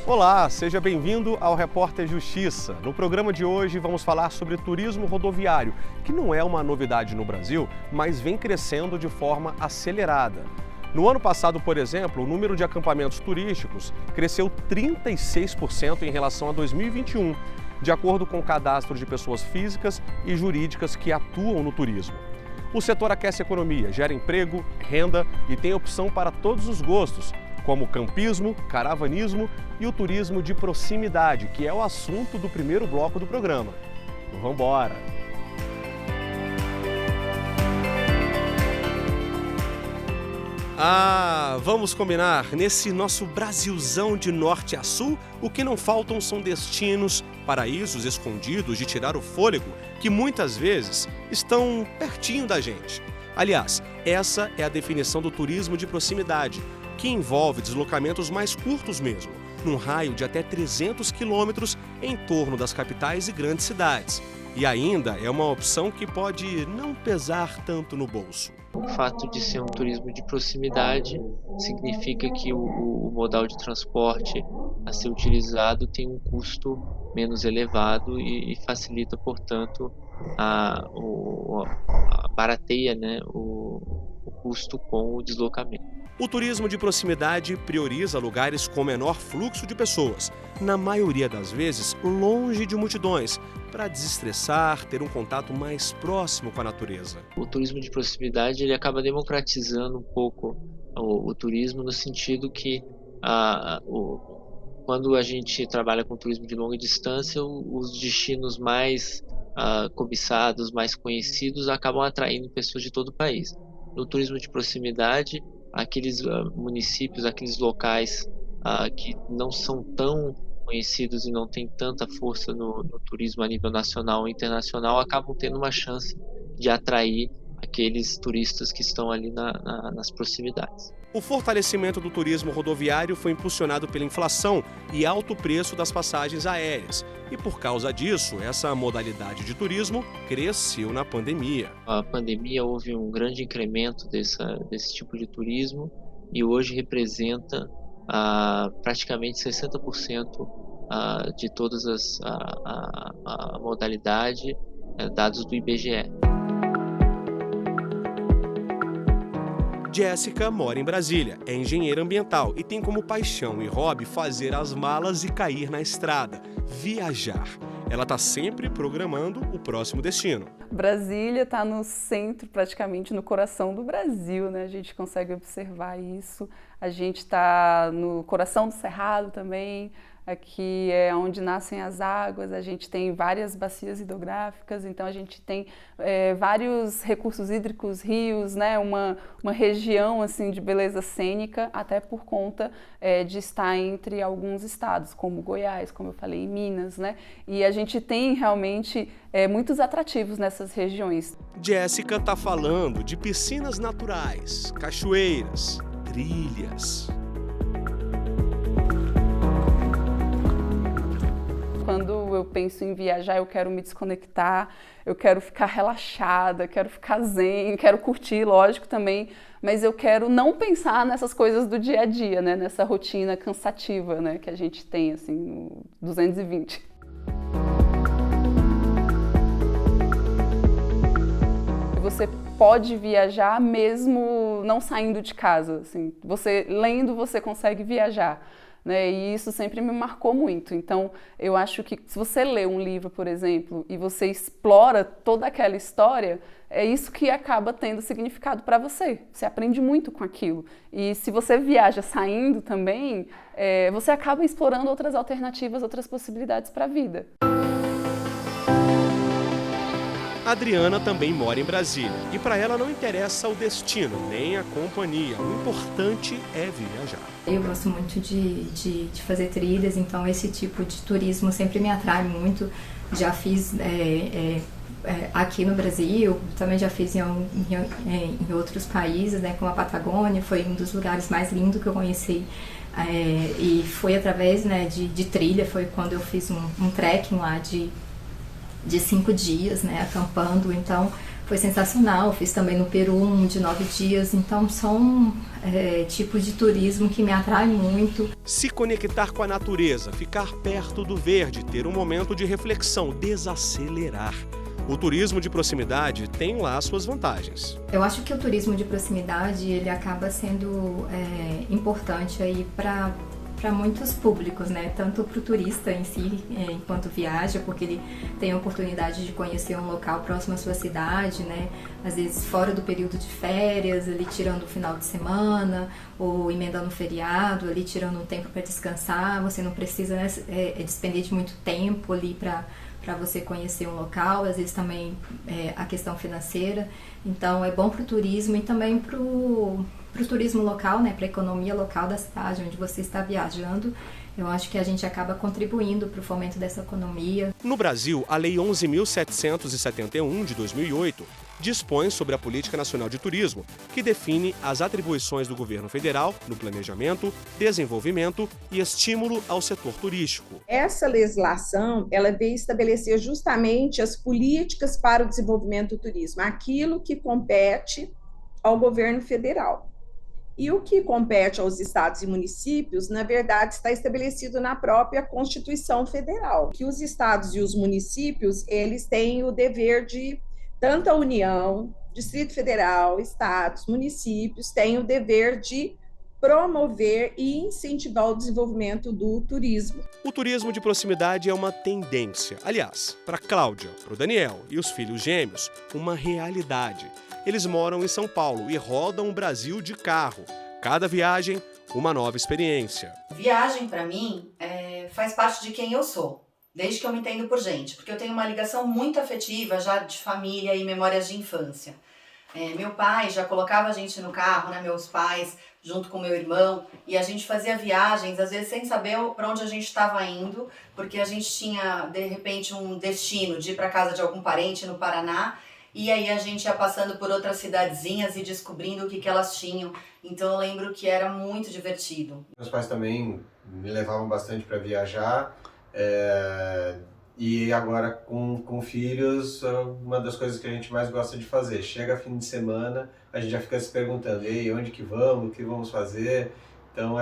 Olá, seja bem-vindo ao Repórter Justiça. No programa de hoje vamos falar sobre turismo rodoviário, que não é uma novidade no Brasil, mas vem crescendo de forma acelerada. No ano passado, por exemplo, o número de acampamentos turísticos cresceu 36% em relação a 2021, de acordo com o cadastro de pessoas físicas e jurídicas que atuam no turismo. O setor aquece a economia, gera emprego, renda e tem opção para todos os gostos, como o campismo, caravanismo e o turismo de proximidade, que é o assunto do primeiro bloco do programa. Vamos embora! Vamos combinar, nesse nosso Brasilzão de norte a sul, o que não faltam são destinos, paraísos escondidos de tirar o fôlego, que muitas vezes estão pertinho da gente. Aliás, essa é a definição do turismo de proximidade, que envolve deslocamentos mais curtos mesmo, num raio de até 300 quilômetros em torno das capitais e grandes cidades. E ainda é uma opção que pode não pesar tanto no bolso. O fato de ser um turismo de proximidade significa que o modal de transporte a ser utilizado tem um custo menos elevado e facilita, portanto, barateia, né, o custo com o deslocamento. O turismo de proximidade prioriza lugares com menor fluxo de pessoas, na maioria das vezes longe de multidões, para desestressar, ter um contato mais próximo com a natureza. O turismo de proximidade ele acaba democratizando um pouco o turismo, no sentido que quando a gente trabalha com turismo de longa distância, os destinos mais cobiçados, mais conhecidos, acabam atraindo pessoas de todo o país. No turismo de proximidade, aqueles municípios, aqueles locais que não são tão conhecidos e não têm tanta força no turismo a nível nacional ou internacional, acabam tendo uma chance de atrair aqueles turistas que estão ali nas proximidades. O fortalecimento do turismo rodoviário foi impulsionado pela inflação e alto preço das passagens aéreas. E por causa disso, essa modalidade de turismo cresceu na pandemia. A pandemia houve um grande incremento desse tipo de turismo e hoje representa praticamente 60% de todas a modalidade, dados do IBGE. Jéssica mora em Brasília, é engenheira ambiental e tem como paixão e hobby fazer as malas e cair na estrada, viajar. Ela está sempre programando o próximo destino. Brasília está no centro, praticamente no coração do Brasil, né? A gente consegue observar isso. A gente está no coração do Cerrado também. Aqui é onde nascem as águas, a gente tem várias bacias hidrográficas, então a gente tem vários recursos hídricos, rios, né? Uma região assim, de beleza cênica, até por conta de estar entre alguns estados, como Goiás, como eu falei, Minas, né? E a gente tem realmente muitos atrativos nessas regiões. Jéssica está falando de piscinas naturais, cachoeiras, trilhas. Quando eu penso em viajar, eu quero me desconectar, eu quero ficar relaxada, quero ficar zen, quero curtir, lógico, também, mas eu quero não pensar nessas coisas do dia a dia, né? Nessa rotina cansativa, né? Que a gente tem, assim, no 220. Você pode viajar mesmo não saindo de casa, assim. Você lendo, você consegue viajar. Né? E isso sempre me marcou muito. Então, eu acho que se você lê um livro, por exemplo, e você explora toda aquela história, é isso que acaba tendo significado para você. Você aprende muito com aquilo. E se você viaja saindo também, você acaba explorando outras alternativas, outras possibilidades para a vida. A Adriana também mora em Brasília e para ela não interessa o destino, nem a companhia. O importante é viajar. Eu gosto muito de fazer trilhas, então esse tipo de turismo sempre me atrai muito. Já fiz aqui no Brasil, também já fiz em outros países, né, como a Patagônia, foi um dos lugares mais lindos que eu conheci. E foi através, né, de trilha, foi quando eu fiz um trekking lá de 5 dias, né, acampando, então foi sensacional. Fiz também no Peru um de 9 dias, então são tipos de turismo que me atraem muito. Se conectar com a natureza, ficar perto do verde, ter um momento de reflexão, desacelerar. O turismo de proximidade tem lá suas vantagens. Eu acho que o turismo de proximidade ele acaba sendo importante aí para muitos públicos, né? Tanto para o turista em si, enquanto viaja, porque ele tem a oportunidade de conhecer um local próximo à sua cidade, né? Às vezes fora do período de férias, ali tirando o final de semana, ou emendando um feriado, ali tirando um tempo para descansar. Você não precisa, né, despender de muito tempo ali para você conhecer um local, às vezes também a questão financeira. Então é bom para o turismo e também para o turismo local, né, para a economia local da cidade onde você está viajando. Eu acho que a gente acaba contribuindo para o fomento dessa economia. No Brasil, a Lei 11.771 de 2008 dispõe sobre a Política Nacional de Turismo, que define as atribuições do governo federal no planejamento, desenvolvimento e estímulo ao setor turístico. Essa legislação, ela veio estabelecer justamente as políticas para o desenvolvimento do turismo, aquilo que compete ao governo federal. E o que compete aos estados e municípios, na verdade, está estabelecido na própria Constituição Federal, que os estados e os municípios, eles têm o dever de, tanto a União, Distrito Federal, estados, municípios, têm o dever de promover e incentivar o desenvolvimento do turismo. O turismo de proximidade é uma tendência. Aliás, para Cláudia, para o Daniel e os filhos gêmeos, uma realidade. Eles moram em São Paulo e rodam o Brasil de carro. Cada viagem, uma nova experiência. Viagem, para mim, faz parte de quem eu sou, desde que eu me entendo por gente, porque eu tenho uma ligação muito afetiva já de família e memórias de infância. Meu pai já colocava a gente no carro, né, meus pais, junto com meu irmão, e a gente fazia viagens, às vezes sem saber para onde a gente estava indo, porque a gente tinha, de repente, um destino de ir para casa de algum parente no Paraná, e aí a gente ia passando por outras cidadezinhas e descobrindo o que elas tinham. Então eu lembro que era muito divertido. Meus pais também me levavam bastante para viajar. E agora com filhos, uma das coisas que a gente mais gosta de fazer. Chega fim de semana, a gente já fica se perguntando, ei, onde que vamos, o que vamos fazer? Então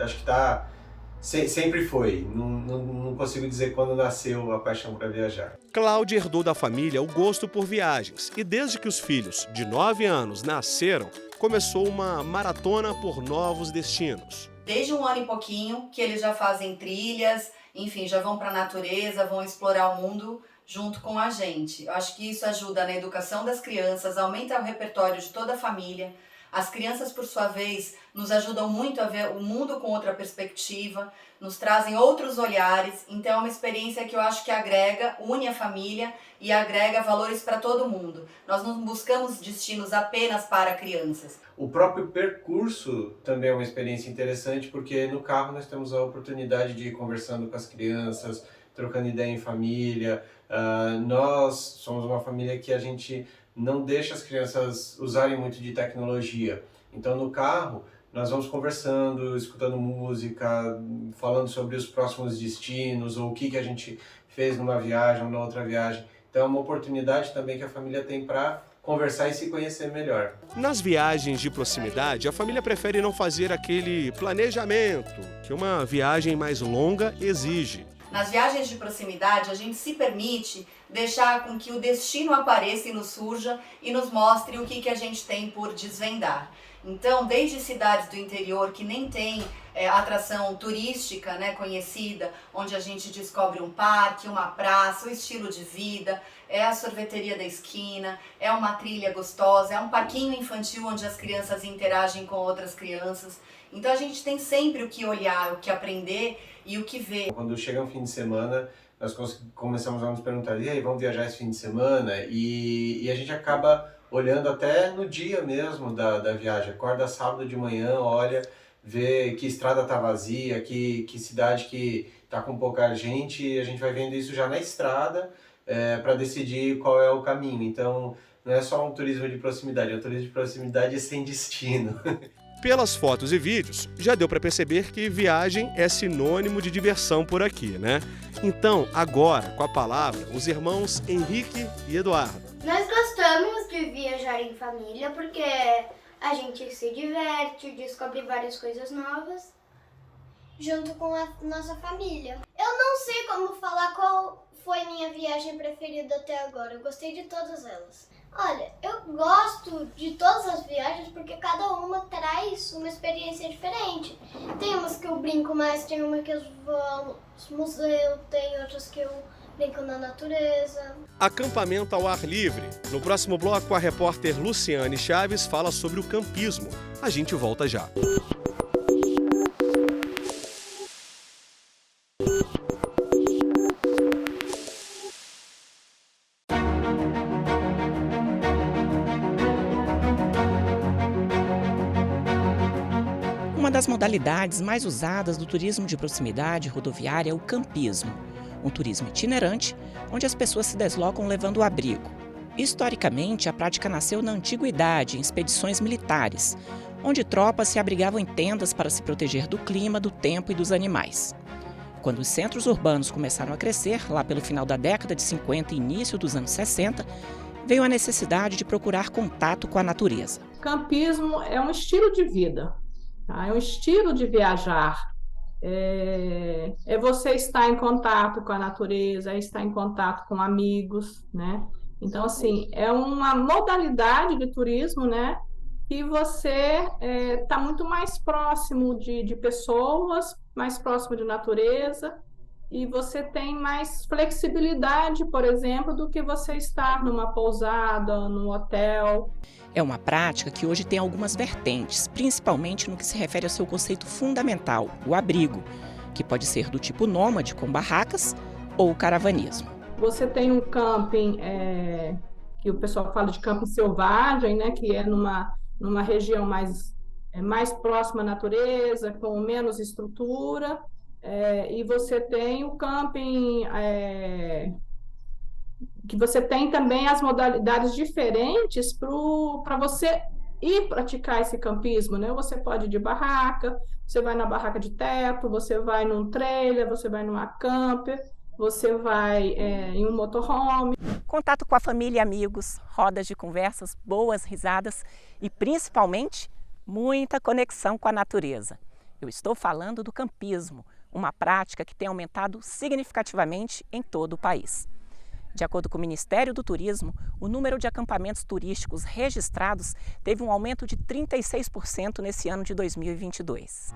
acho que sempre foi. Não consigo dizer quando nasceu a paixão para viajar. Cláudia herdou da família o gosto por viagens e desde que os filhos, de 9 anos, nasceram, começou uma maratona por novos destinos. Desde 1 ano e pouquinho que eles já fazem trilhas, enfim, já vão para a natureza, vão explorar o mundo junto com a gente. Eu acho que isso ajuda na educação das crianças, aumenta o repertório de toda a família. As crianças, por sua vez, nos ajudam muito a ver o mundo com outra perspectiva, nos trazem outros olhares, então é uma experiência que eu acho que agrega, une a família e agrega valores para todo mundo. Nós não buscamos destinos apenas para crianças. O próprio percurso também é uma experiência interessante, porque no carro nós temos a oportunidade de ir conversando com as crianças, trocando ideia em família. Nós somos uma família que a gente não deixa as crianças usarem muito de tecnologia. Então no carro nós vamos conversando, escutando música, falando sobre os próximos destinos ou o que a gente fez numa viagem ou na outra viagem. Então é uma oportunidade também que a família tem para conversar e se conhecer melhor. Nas viagens de proximidade, a família prefere não fazer aquele planejamento que uma viagem mais longa exige. Nas viagens de proximidade, a gente se permite deixar com que o destino apareça e nos surja e nos mostre o que a gente tem por desvendar. Então, desde cidades do interior que nem tem atração turística, né, conhecida, onde a gente descobre um parque, uma praça, o estilo de vida, é a sorveteria da esquina, é uma trilha gostosa, é um parquinho infantil onde as crianças interagem com outras crianças. Então a gente tem sempre o que olhar, o que aprender e o que ver. Quando chega um fim de semana, nós começamos a nos perguntar, e aí, vamos viajar esse fim de semana? E a gente acaba olhando até no dia mesmo da viagem. Acorda sábado de manhã, olha, vê que estrada está vazia, que cidade que está com pouca gente, e a gente vai vendo isso já na estrada, para decidir qual é o caminho. Então, não é só um turismo de proximidade, é um turismo de proximidade sem destino. Pelas fotos e vídeos, já deu para perceber que viagem é sinônimo de diversão por aqui, né? Então, agora, com a palavra, os irmãos Henrique e Eduardo. Nós gostamos de viajar em família porque a gente se diverte, descobre várias coisas novas junto com a nossa família. Eu não sei como falar qual foi minha viagem preferida até agora. Eu gostei de todas elas. Olha, eu gosto de todas as viagens porque cada uma traz uma experiência diferente. Tem umas que eu brinco mais, tem uma que eu vou ao museu, tem outras que eu brinco na natureza. Acampamento ao ar livre. No próximo bloco, a repórter Luciane Chaves fala sobre o campismo. A gente volta já. Uma das modalidades mais usadas do turismo de proximidade rodoviária é o campismo, um turismo itinerante onde as pessoas se deslocam levando abrigo. Historicamente, a prática nasceu na antiguidade, em expedições militares, onde tropas se abrigavam em tendas para se proteger do clima, do tempo e dos animais. Quando os centros urbanos começaram a crescer, lá pelo final da década de 50 e início dos anos 60, veio a necessidade de procurar contato com a natureza. Campismo é um estilo de vida. É um estilo de viajar, é você estar em contato com a natureza, é estar em contato com amigos, né? Então, assim, é uma modalidade de turismo, né? Que você está muito mais próximo de pessoas, mais próximo de natureza, e você tem mais flexibilidade, por exemplo, do que você estar numa pousada, num hotel. É uma prática que hoje tem algumas vertentes, principalmente no que se refere ao seu conceito fundamental, o abrigo, que pode ser do tipo nômade, com barracas, ou caravanismo. Você tem um camping, que o pessoal fala de camping selvagem, né, que é numa região mais próxima à natureza, com menos estrutura, e você tem o camping... que você tem também as modalidades diferentes para você ir praticar esse campismo, né? Você pode ir de barraca, você vai na barraca de teto, você vai num trailer, você vai numa camper, você vai em um motorhome. Contato com a família e amigos, rodas de conversas, boas risadas e, principalmente, muita conexão com a natureza. Eu estou falando do campismo, uma prática que tem aumentado significativamente em todo o país. De acordo com o Ministério do Turismo, o número de acampamentos turísticos registrados teve um aumento de 36% nesse ano de 2022.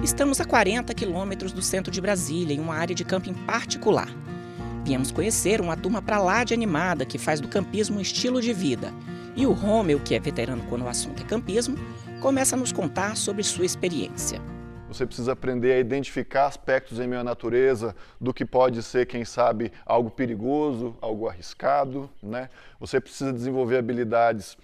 Estamos a 40 quilômetros do centro de Brasília, em uma área de camping particular. Viemos conhecer uma turma pra lá de animada que faz do campismo um estilo de vida. E o Rômeu, que é veterano quando o assunto é campismo, começa a nos contar sobre sua experiência. Você precisa aprender a identificar aspectos em meio à natureza do que pode ser, quem sabe, algo perigoso, algo arriscado, né? Você precisa desenvolver habilidades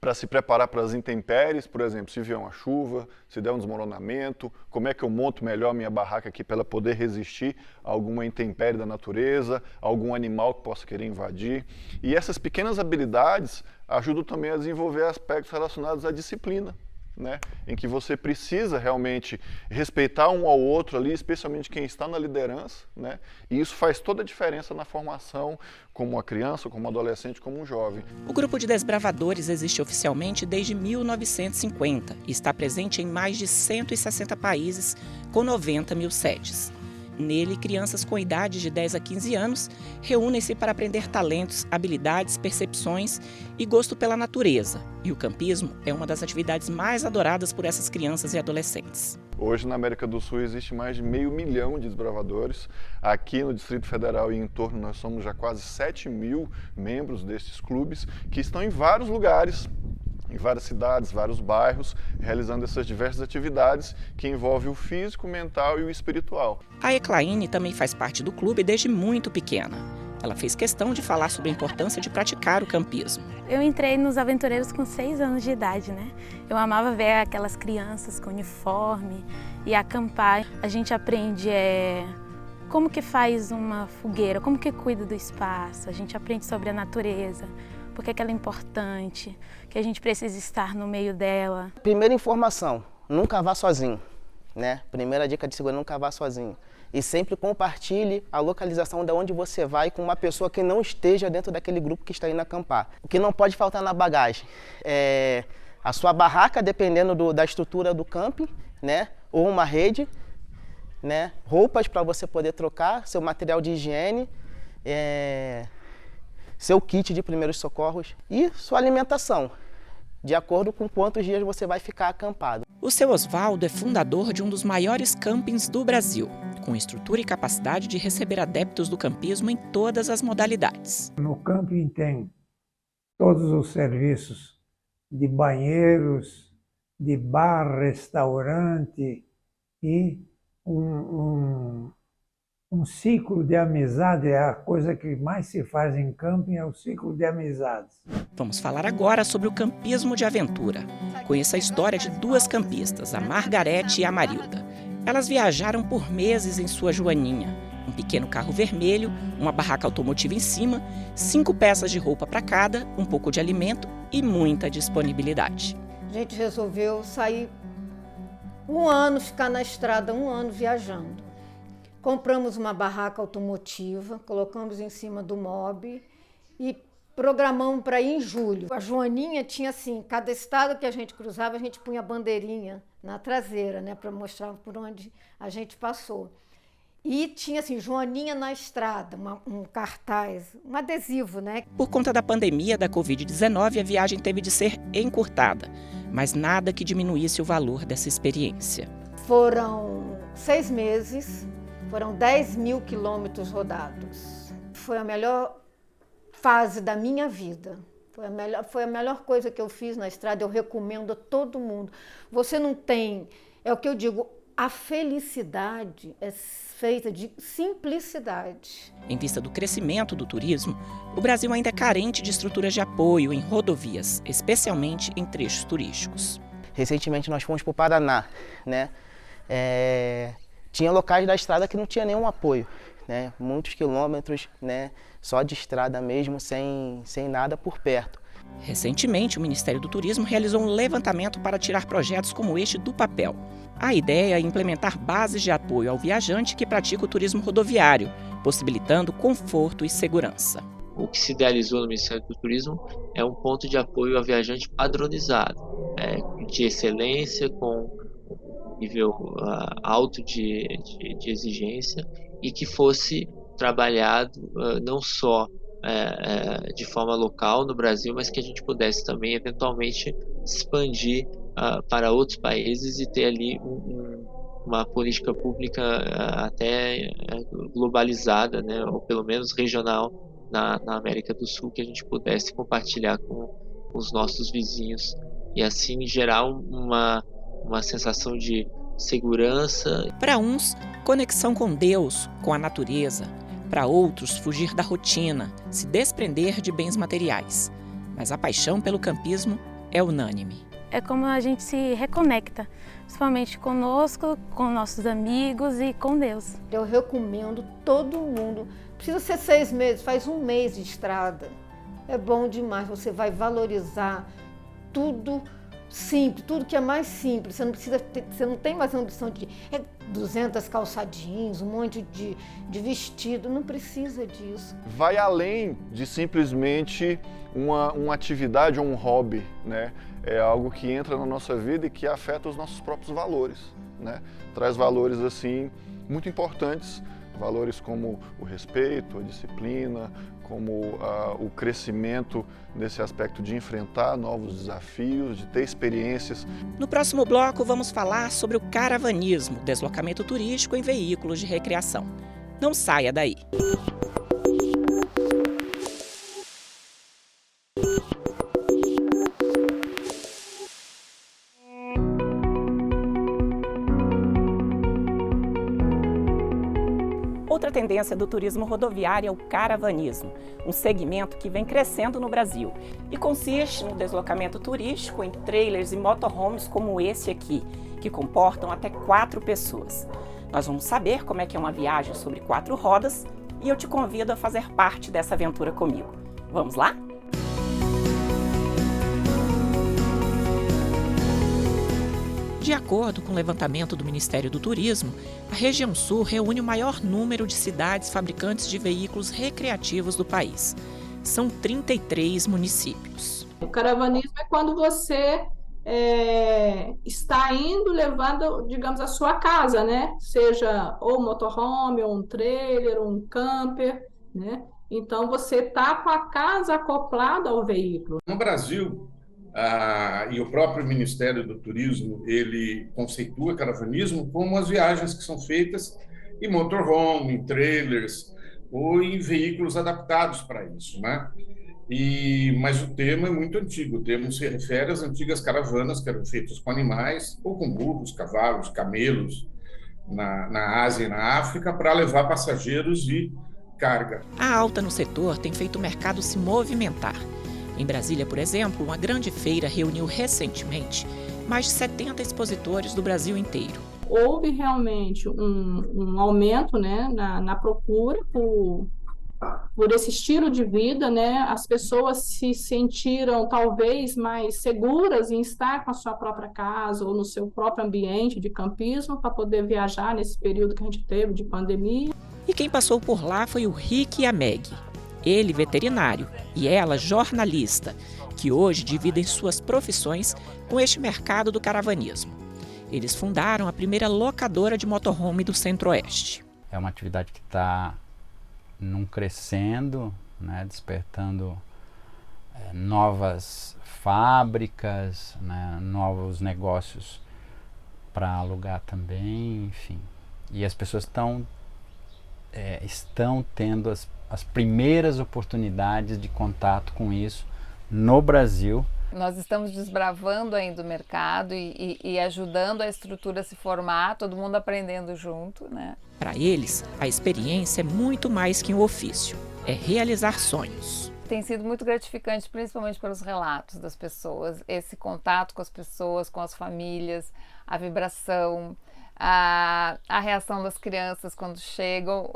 para se preparar para as intempéries, por exemplo, se vier uma chuva, se der um desmoronamento, como é que eu monto melhor minha barraca aqui para ela poder resistir a alguma intempérie da natureza, algum animal que possa querer invadir. E essas pequenas habilidades ajudam também a desenvolver aspectos relacionados à disciplina, né? Em que você precisa realmente respeitar um ao outro ali, especialmente quem está na liderança, né? E isso faz toda a diferença na formação como uma criança, como um adolescente, como um jovem. O grupo de desbravadores existe oficialmente desde 1950 e está presente em mais de 160 países, com 90 mil sedes. Nele, crianças com idade de 10 a 15 anos reúnem-se para aprender talentos, habilidades, percepções e gosto pela natureza. E o campismo é uma das atividades mais adoradas por essas crianças e adolescentes. Hoje, na América do Sul, existe mais de 500 mil de desbravadores. Aqui no Distrito Federal e em torno, nós somos já quase 7 mil membros desses clubes, que estão em vários lugares, em várias cidades, vários bairros, realizando essas diversas atividades que envolvem o físico, o mental e o espiritual. A Eclaine também faz parte do clube desde muito pequena. Ela fez questão de falar sobre a importância de praticar o campismo. Eu entrei nos aventureiros com 6 anos de idade, né? Eu amava ver aquelas crianças com uniforme e acampar. A gente aprende como que faz uma fogueira, como que cuida do espaço. A gente aprende sobre a natureza, por que ela é importante, que a gente precisa estar no meio dela. Primeira informação, nunca vá sozinho, né? Primeira dica de segurança, nunca vá sozinho. E sempre compartilhe a localização de onde você vai com uma pessoa que não esteja dentro daquele grupo que está indo acampar. O que não pode faltar na bagagem é a sua barraca, dependendo da estrutura do camping, né? Ou uma rede, né? Roupas para você poder trocar, seu material de higiene, seu kit de primeiros socorros e sua alimentação, de acordo com quantos dias você vai ficar acampado. O seu Oswaldo é fundador de um dos maiores campings do Brasil, com estrutura e capacidade de receber adeptos do campismo em todas as modalidades. No camping tem todos os serviços de banheiros, de bar, restaurante e um ciclo de amizade. É a coisa que mais se faz em camping, é o ciclo de amizades. Vamos falar agora sobre o campismo de aventura. Conheça a história de 2 campistas, a Margarete e a Marilda. Elas viajaram por meses em sua Joaninha. Um pequeno carro vermelho, uma barraca automotiva em cima, 5 peças de roupa para cada, um pouco de alimento e muita disponibilidade. A gente resolveu sair 1 ano, ficar na estrada 1 ano viajando. Compramos uma barraca automotiva, colocamos em cima do mob e programamos para ir em julho. A Joaninha tinha assim, cada estado que a gente cruzava, a gente punha a bandeirinha na traseira, né, para mostrar por onde a gente passou. E tinha assim, Joaninha na estrada, um cartaz, um adesivo, né? Por conta da pandemia da Covid-19, a viagem teve de ser encurtada, mas nada que diminuísse o valor dessa experiência. Foram 6 meses, foram 10.000 quilômetros rodados. Foi a melhor fase da minha vida. Foi a melhor coisa que eu fiz na estrada, eu recomendo a todo mundo. Você não tem, é o que eu digo, a felicidade é feita de simplicidade. Em vista do crescimento do turismo, o Brasil ainda é carente de estruturas de apoio em rodovias, especialmente em trechos turísticos. Recentemente nós fomos para o Paraná, né? Tinha locais da estrada que não tinha nenhum apoio, né? Muitos quilômetros, né? Só de estrada mesmo, sem nada por perto. Recentemente, o Ministério do Turismo realizou um levantamento para tirar projetos como este do papel. A ideia é implementar bases de apoio ao viajante que pratica o turismo rodoviário, possibilitando conforto e segurança. O que se idealizou no Ministério do Turismo é um ponto de apoio ao viajante padronizado, de excelência, com nível alto de exigência e que fosse trabalhado não só de forma local no Brasil, mas que a gente pudesse também eventualmente expandir para outros países e ter ali uma política pública até globalizada, né, ou pelo menos regional na América do Sul, que a gente pudesse compartilhar com os nossos vizinhos e assim gerar uma sensação de segurança. Para uns, conexão com Deus, com a natureza. Para outros, fugir da rotina, se desprender de bens materiais. Mas a paixão pelo campismo é unânime. É como a gente se reconecta, principalmente conosco, com nossos amigos e com Deus. Eu recomendo todo mundo. Precisa ser 6 meses, faz 1 mês de estrada. É bom demais, você vai valorizar tudo simples, tudo que é mais simples. Você não tem mais a ambição de 200 calçadinhos, um monte de vestido, não precisa disso. Vai além de simplesmente uma atividade ou um hobby, né? É algo que entra na nossa vida e que afeta os nossos próprios valores, né? Traz valores assim muito importantes, valores como o respeito, a disciplina, como o crescimento nesse aspecto de enfrentar novos desafios, de ter experiências. No próximo bloco vamos falar sobre o caravanismo, deslocamento turístico em veículos de recreação. Não saia daí! Outra tendência do turismo rodoviário é o caravanismo, um segmento que vem crescendo no Brasil e consiste no deslocamento turístico em trailers e motorhomes como esse aqui, que comportam até 4 pessoas. Nós vamos saber como é que é uma viagem sobre 4 rodas e eu te convido a fazer parte dessa aventura comigo. Vamos lá? De acordo com o levantamento do Ministério do Turismo, a região sul reúne o maior número de cidades fabricantes de veículos recreativos do país. São 33 municípios. O caravanismo é quando você está indo levando, digamos, a sua casa, né? Seja ou motorhome, ou um trailer, ou um camper, né? Então, você está com a casa acoplada ao veículo. No Brasil, e o próprio Ministério do Turismo, ele conceitua caravanismo como as viagens que são feitas em motorhome, em trailers ou em veículos adaptados para isso, né? Mas o termo é muito antigo. O termo se refere às antigas caravanas que eram feitas com animais ou com burros, cavalos, camelos na Ásia e na África para levar passageiros e carga. A alta no setor tem feito o mercado se movimentar. Em Brasília, por exemplo, uma grande feira reuniu recentemente mais de 70 expositores do Brasil inteiro. Houve realmente um aumento, né, na procura por esse estilo de vida, né? As pessoas se sentiram talvez mais seguras em estar com a sua própria casa ou no seu próprio ambiente de campismo para poder viajar nesse período que a gente teve de pandemia. E quem passou por lá foi o Rick e a Meg. Ele veterinário e ela jornalista, que hoje dividem suas profissões com este mercado do caravanismo. Eles fundaram a primeira locadora de motorhome do Centro-Oeste. É uma atividade que está crescendo, né, despertando novas fábricas, né, novos negócios para alugar também, enfim. E as pessoas estão tendo as primeiras oportunidades de contato com isso no Brasil. Nós estamos desbravando ainda o mercado e ajudando a estrutura a se formar, todo mundo aprendendo junto, né? Para eles, a experiência é muito mais que um ofício, é realizar sonhos. Tem sido muito gratificante, principalmente pelos relatos das pessoas, esse contato com as pessoas, com as famílias, a vibração, a reação das crianças quando chegam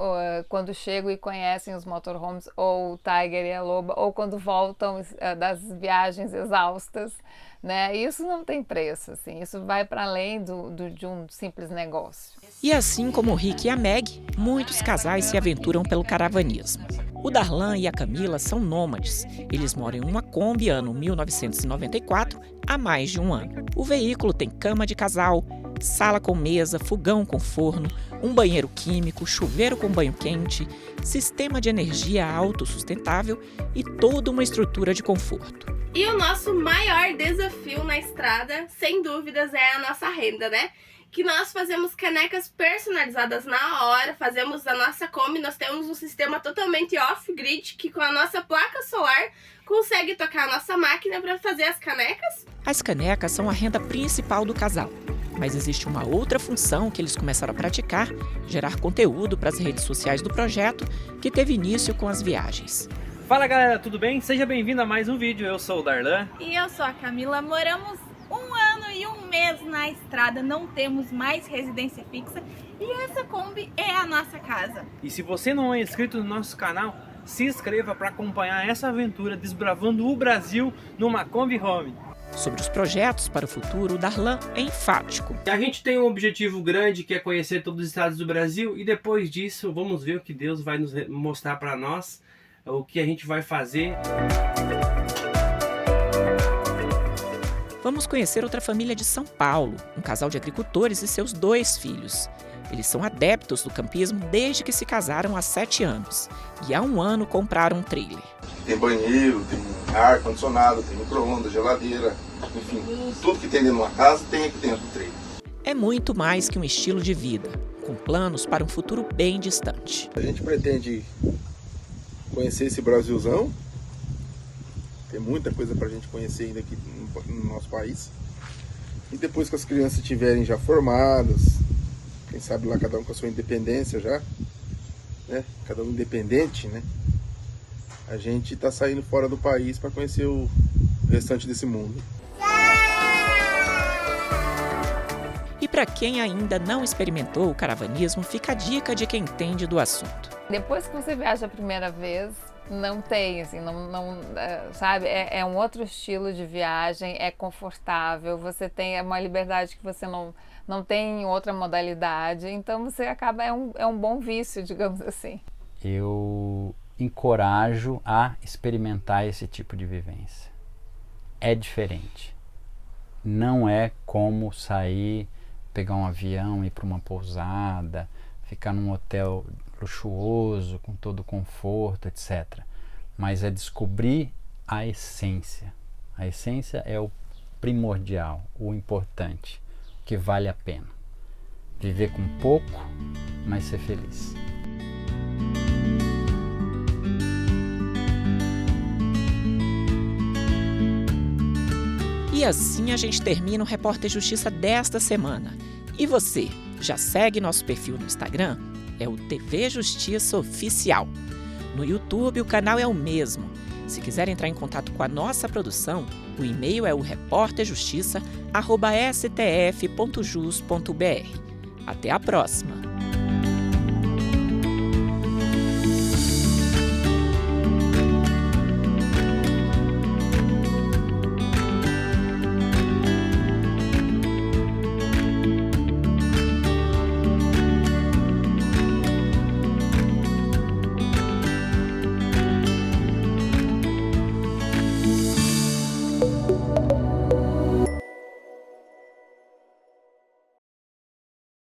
e conhecem os motorhomes, ou o Tiger e a Loba, ou quando voltam das viagens exaustas, né? Isso não tem preço, assim, isso vai para além de um simples negócio. E assim como o Rick e a Meg, muitos casais se aventuram pelo caravanismo. O Darlan e a Camila são nômades. Eles moram em uma Kombi ano 1994 há mais de um ano. O veículo tem cama de casal, sala com mesa, fogão com forno, um banheiro químico, chuveiro com banho quente, sistema de energia autossustentável e toda uma estrutura de conforto. E o nosso maior desafio na estrada, sem dúvidas, é a nossa renda, né? Que nós fazemos canecas personalizadas na hora, fazemos a nossa Kombi, nós temos um sistema totalmente off-grid que com a nossa placa solar consegue tocar a nossa máquina para fazer as canecas. As canecas são a renda principal do casal, mas existe uma outra função que eles começaram a praticar, gerar conteúdo para as redes sociais do projeto, que teve início com as viagens. Fala galera, tudo bem? Seja bem-vindo a mais um vídeo, eu sou o Darlan. E eu sou a Camila, moramos 1 ano e 1 mês na estrada, não temos mais residência fixa e essa Kombi é a nossa casa. E se você não é inscrito no nosso canal, se inscreva para acompanhar essa aventura desbravando o Brasil numa Kombi Home. Sobre os projetos para o futuro, o Darlan é enfático. A gente tem um objetivo grande que é conhecer todos os estados do Brasil e depois disso vamos ver o que Deus vai nos mostrar para nós, o que a gente vai fazer. Vamos conhecer outra família de São Paulo, um casal de agricultores e seus 2 filhos. Eles são adeptos do campismo desde que se casaram há 7 anos e há 1 ano compraram um trailer. Tem banheiro, tem ar-condicionado, tem micro-ondas, geladeira, enfim, tudo que tem dentro de uma casa tem aqui dentro do trailer. É muito mais que um estilo de vida, com planos para um futuro bem distante. A gente pretende conhecer esse Brasilzão, tem muita coisa para a gente conhecer ainda aqui no nosso país. E depois que as crianças estiverem já formadas, quem sabe lá cada um com a sua independência já, né? Cada um independente, né? A gente está saindo fora do país para conhecer o restante desse mundo. E para quem ainda não experimentou o caravanismo, fica a dica de quem entende do assunto. Depois que você viaja a primeira vez, não tem, assim, sabe? É um outro estilo de viagem, é confortável, você tem uma liberdade que você não tem em outra modalidade, então você acaba, é um bom vício, digamos assim. Eu encorajo a experimentar esse tipo de vivência. É diferente. Não é como sair, pegar um avião, ir para uma pousada, ficar num hotel luxuoso, com todo o conforto, etc. Mas é descobrir a essência. A essência é o primordial, o importante, o que vale a pena. Viver com pouco, mas ser feliz. E assim a gente termina o Repórter Justiça desta semana. E você, já segue nosso perfil no Instagram? É o TV Justiça Oficial. No YouTube o canal é o mesmo. Se quiser entrar em contato com a nossa produção, o e-mail é o repórterjustiça@stf.jus.br. Até a próxima!